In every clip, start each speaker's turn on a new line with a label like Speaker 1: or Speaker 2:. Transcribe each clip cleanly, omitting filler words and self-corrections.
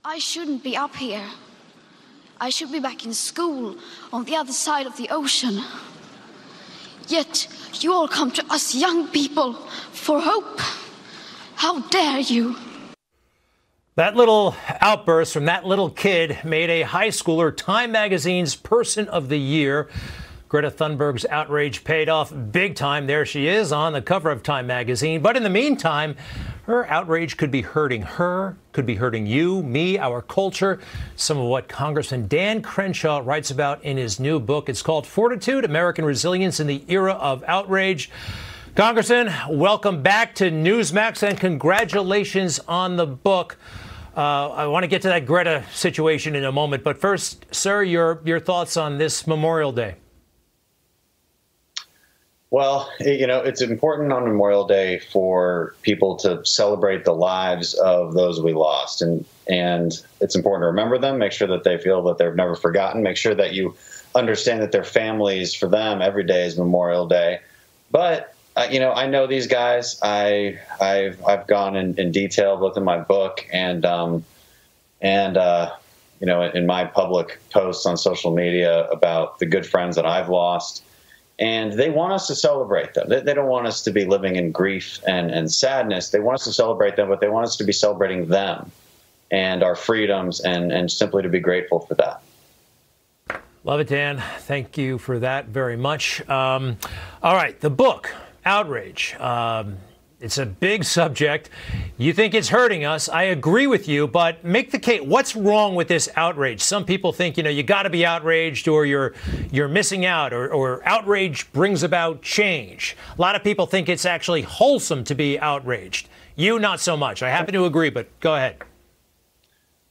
Speaker 1: I shouldn't be up here. I should be back in school on the other side of the ocean. Yet you all come to us young people for hope. How dare you?
Speaker 2: That little outburst from that little kid made a high schooler Time Magazine's Person of the Year. Greta Thunberg's outrage paid off big time. There she is on the cover of Time Magazine. But in the meantime, her outrage could be hurting her, could be hurting you, me, our culture. Some of what Congressman Dan Crenshaw writes about in his new book. It's called Fortitude, American Resilience in the Era of Outrage. Congressman, welcome back to Newsmax and congratulations on the book. I want to get to that Greta situation in a moment. But first, sir, your thoughts on this Memorial Day.
Speaker 3: Well, you know, it's important on Memorial Day for people to celebrate the lives of those we lost. And it's important to remember them, make sure that they feel that they're never forgotten, make sure that you understand that their families, for them, every day is Memorial Day. But, you know, I know these guys. I've gone in detail both in my book and you know, in my public posts on social media about the good friends that I've lost. And they want us to celebrate them. They don't want us to be living in grief and sadness. They want us to celebrate them, but they want us to be celebrating them and our freedoms and simply to be grateful for that.
Speaker 2: Love it, Dan. Thank you for that very much. All right, the book, Outrage. It's a big subject. You think it's hurting us. I agree with you, but make the case. What's wrong with this outrage? Some people think, you know, you got to be outraged or you're missing out or outrage brings about change. A lot of people think it's actually wholesome to be outraged. You, not so much. I happen to agree, but go ahead.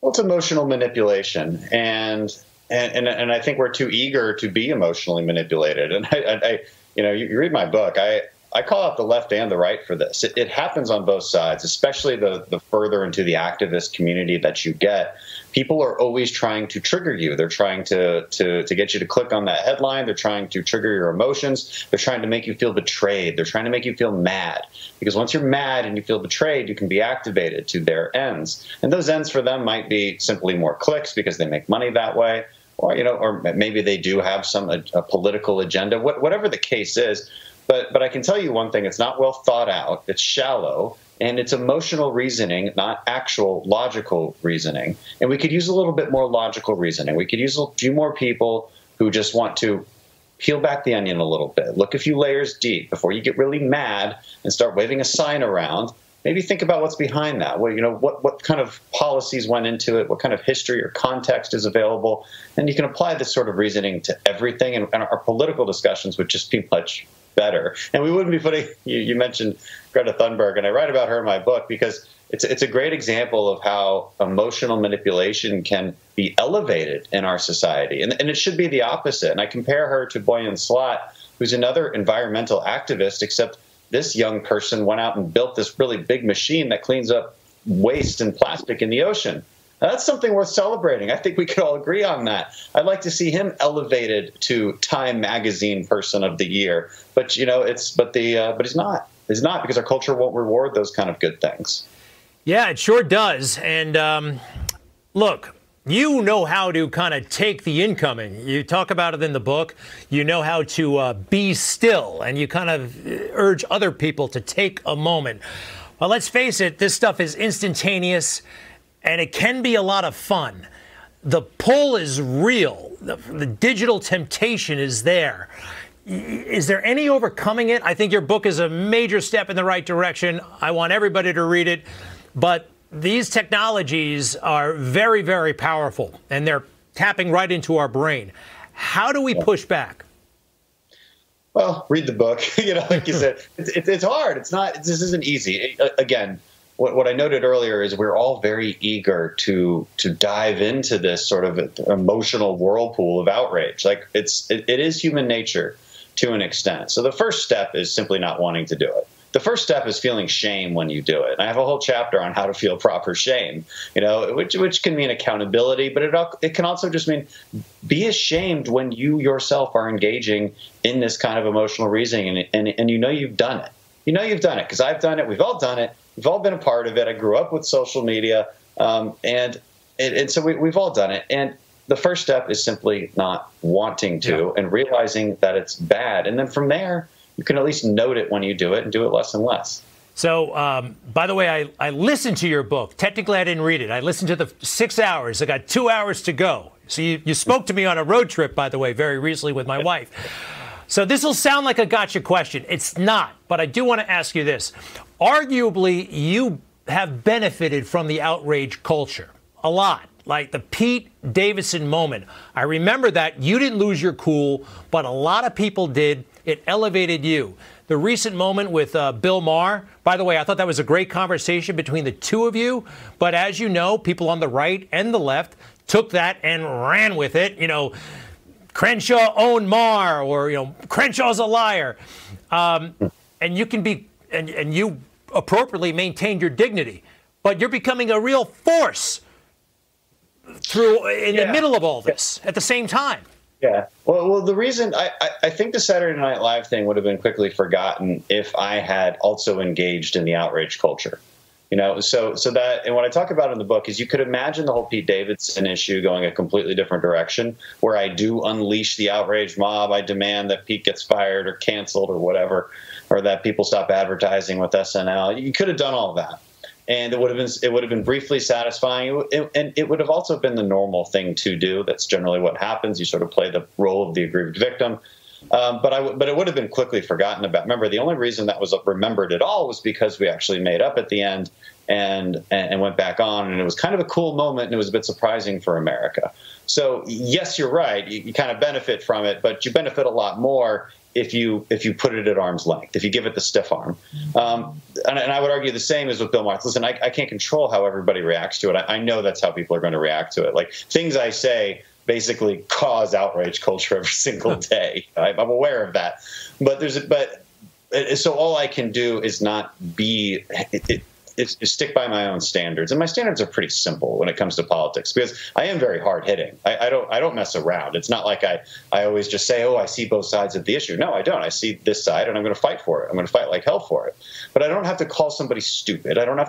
Speaker 3: Well, it's emotional manipulation. And I think we're too eager to be emotionally manipulated. And I you know, you read my book, I call out the left and the right for this. It happens on both sides, especially the further into the activist community that you get. People are always trying to trigger you. They're trying to get you to click on that headline. They're trying to trigger your emotions. They're trying to make you feel betrayed. They're trying to make you feel mad. Because once you're mad and you feel betrayed, you can be activated to their ends. And those ends for them might be simply more clicks because they make money that way. Or, you know, or maybe they do have a political agenda, whatever the case is. But I can tell you one thing, it's not well thought out, it's shallow, and it's emotional reasoning, not actual logical reasoning. And we could use a little bit more logical reasoning. We could use a few more people who just want to peel back the onion a little bit, look a few layers deep before you get really mad and start waving a sign around. Maybe think about what's behind that. Well, you know, what kind of policies went into it, what kind of history or context is available, and you can apply this sort of reasoning to everything, and our political discussions would just be much better. And we wouldn't be putting, you mentioned Greta Thunberg, and I write about her in my book because it's a great example of how emotional manipulation can be elevated in our society. And it should be the opposite. And I compare her to Boyan Slat, who's another environmental activist, except this young person went out and built this really big machine that cleans up waste and plastic in the ocean. Now, that's something worth celebrating. I think we could all agree on that. I'd like to see him elevated to Time Magazine Person of the Year. But you know, but he's not. He's not, because our culture won't reward those kind of good things. Yeah, it sure does. And look, you know how to kind of take the incoming. You talk about it in the book. You know how to be still, and you kind of urge other people to take a moment. Well, let's face it, this stuff is instantaneous, and it can be a lot of fun. The pull is real. The digital temptation is there. Is there any overcoming it? I think your book is a major step in the right direction. I want everybody to read it. But these technologies are very, very powerful, and they're tapping right into our brain. How do we push back? Well, read the book. You know, like you said, it's hard. It's not. This isn't easy. Again, what I noted earlier is we're all very eager to dive into this sort of emotional whirlpool of outrage. Like it is human nature to an extent. So the first step is simply not wanting to do it. The first step is feeling shame when you do it. And I have a whole chapter on how to feel proper shame, you know, which can mean accountability, but it can also just mean be ashamed when you yourself are engaging in this kind of emotional reasoning and you know you've done it. You know you've done it because I've done it. We've all done it. We've all been a part of it. I grew up with social media, and and so we've all done it. And the first step is simply not wanting to and realizing that it's bad. And then from there, you can at least note it when you do it and do it less and less.
Speaker 2: So, by the way, I listened to your book. Technically, I didn't read it. I listened to the 6 hours. I got 2 hours to go. So you spoke to me on a road trip, by the way, very recently with my wife. So this will sound like a gotcha question. It's not. But I do want to ask you this. Arguably, you have benefited from the outrage culture a lot. Like the Pete Davidson moment. I remember that. You didn't lose your cool, but a lot of people did. It elevated you. The recent moment with Bill Maher, by the way, I thought that was a great conversation between the two of you. But as you know, people on the right and the left took that and ran with it. You know, Crenshaw owned Maher, or, you know, Crenshaw's a liar. And you can be, and you appropriately maintained your dignity. But you're becoming a real force in the middle of all this at the same time.
Speaker 3: Yeah. Well, the reason I think the Saturday Night Live thing would have been quickly forgotten if I had also engaged in the outrage culture. You know, so that, and what I talk about in the book is you could imagine the whole Pete Davidson issue going a completely different direction, where I do unleash the outrage mob. I demand that Pete gets fired or canceled or whatever, or that people stop advertising with SNL. You could have done all of that. And it would have been briefly satisfying, and it would have also been the normal thing to do. That's generally what happens. You sort of play the role of the aggrieved victim, but it would have been quickly forgotten about. Remember, the only reason that was remembered at all was because we actually made up at the end and went back on, and it was kind of a cool moment, and it was a bit surprising for America. So yes, you're right. You kind of benefit from it, but you benefit a lot more if you put it at arm's length, if you give it the stiff arm. And I would argue the same as with Bill Maher. Listen, I can't control how everybody reacts to it. I know that's how people are going to react to it. Like, things I say basically cause outrage culture every single day. I'm aware of that. So all I can do is not be is stick by my own standards, and my standards are pretty simple when it comes to politics, because I am very hard hitting. I don't mess around. It's not like I always just say, oh, I see both sides of the issue. No, I don't. I see this side, and I'm going to fight for it. I'm going to fight like hell for it. But I don't have to call somebody stupid. I don't have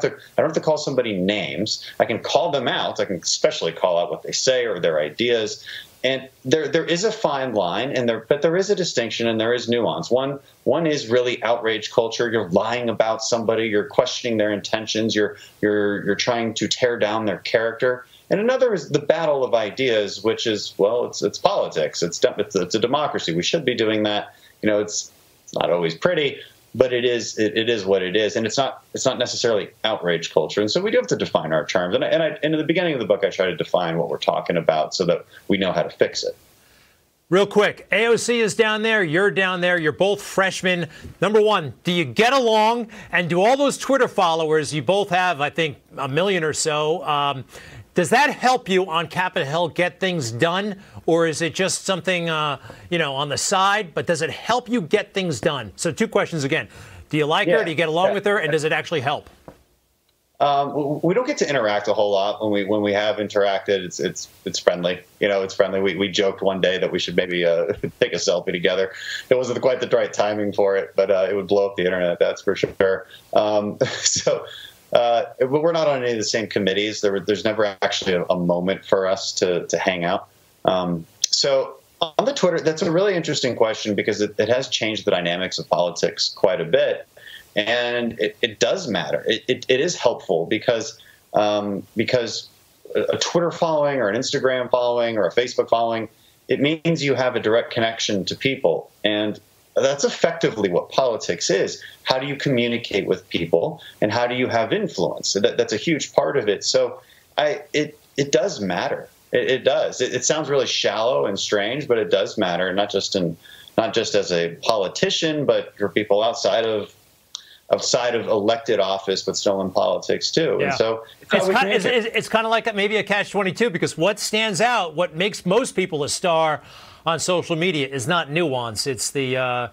Speaker 3: to call somebody names. I can call them out. I can especially call out what they say or their ideas. And there is a fine line, but there is a distinction and there is nuance. One is really outrage culture. You're lying about somebody. You're questioning their intentions. You're trying to tear down their character. And another is the battle of ideas, which is, well, it's politics. It's a democracy. We should be doing that. You know, it's not always pretty, but it is what it is, and it's not necessarily outrage culture. And so we do have to define our terms. And in the beginning of the book, I try to define what we're talking about so that we know how to fix it.
Speaker 2: Real quick, AOC is down there. You're down there. You're both freshmen. Number one, do you get along? And do all those Twitter followers, you both have, I think, 1 million or so, does that help you on Capitol Hill get things done? Or is it just something, on the side? But does it help you get things done? So 2 questions again. Do you like her? Do you get along with her? And does it actually help?
Speaker 3: We don't get to interact a whole lot. When we have interacted, it's friendly. It's friendly. We joked one day that we should maybe take a selfie together. It wasn't quite the right timing for it, but it would blow up the internet. That's for sure. But we're not on any of the same committees. There's never actually a moment for us to hang out. So on the Twitter, that's a really interesting question, because it has changed the dynamics of politics quite a bit. And it does matter. It is helpful because a Twitter following or an Instagram following or a Facebook following, it means you have a direct connection to people. And that's effectively what politics is. How do you communicate with people, and how do you have influence? That's a huge part of it. So it does matter. It does. It sounds really shallow and strange, but it does matter, not just as a politician, but for people outside of elected office, but still in politics too.
Speaker 2: Yeah.
Speaker 3: And so
Speaker 2: it's kind of like maybe a catch-22, because what stands out, what makes most people a star on social media is not nuance. It's the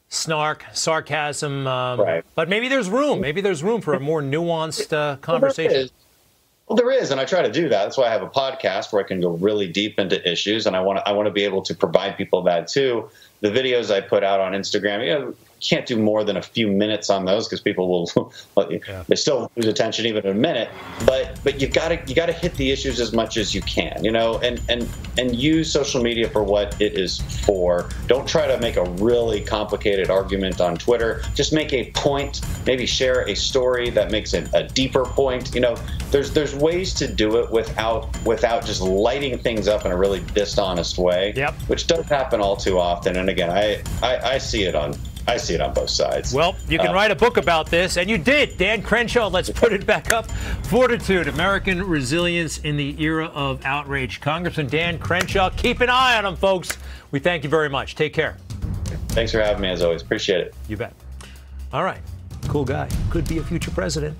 Speaker 2: snark, sarcasm.
Speaker 3: Right.
Speaker 2: But maybe there's room. Maybe there's room for a more nuanced conversation.
Speaker 3: Well, there is, and I try to do that. That's why I have a podcast where I can go really deep into issues, and I want to be able to provide people that too. The videos I put out on Instagram, can't do more than a few minutes on those because people will they still lose attention even in a minute. But you gotta hit the issues as much as you can, and use social media for what it is for. Don't try to make a really complicated argument on Twitter. Just make a point. Maybe share a story that makes it a deeper point. There's ways to do it without just lighting things up in a really dishonest way, which does happen all too often. And again, I see it on both sides.
Speaker 2: Well, you can write a book about this, and you did. Dan Crenshaw, let's put it back up. Fortitude, American Resilience in the Era of Outrage. Congressman Dan Crenshaw, keep an eye on him, folks. We thank you very much. Take care.
Speaker 3: Thanks for having me, as always. Appreciate it.
Speaker 2: You bet. All right. Cool guy. Could be a future president.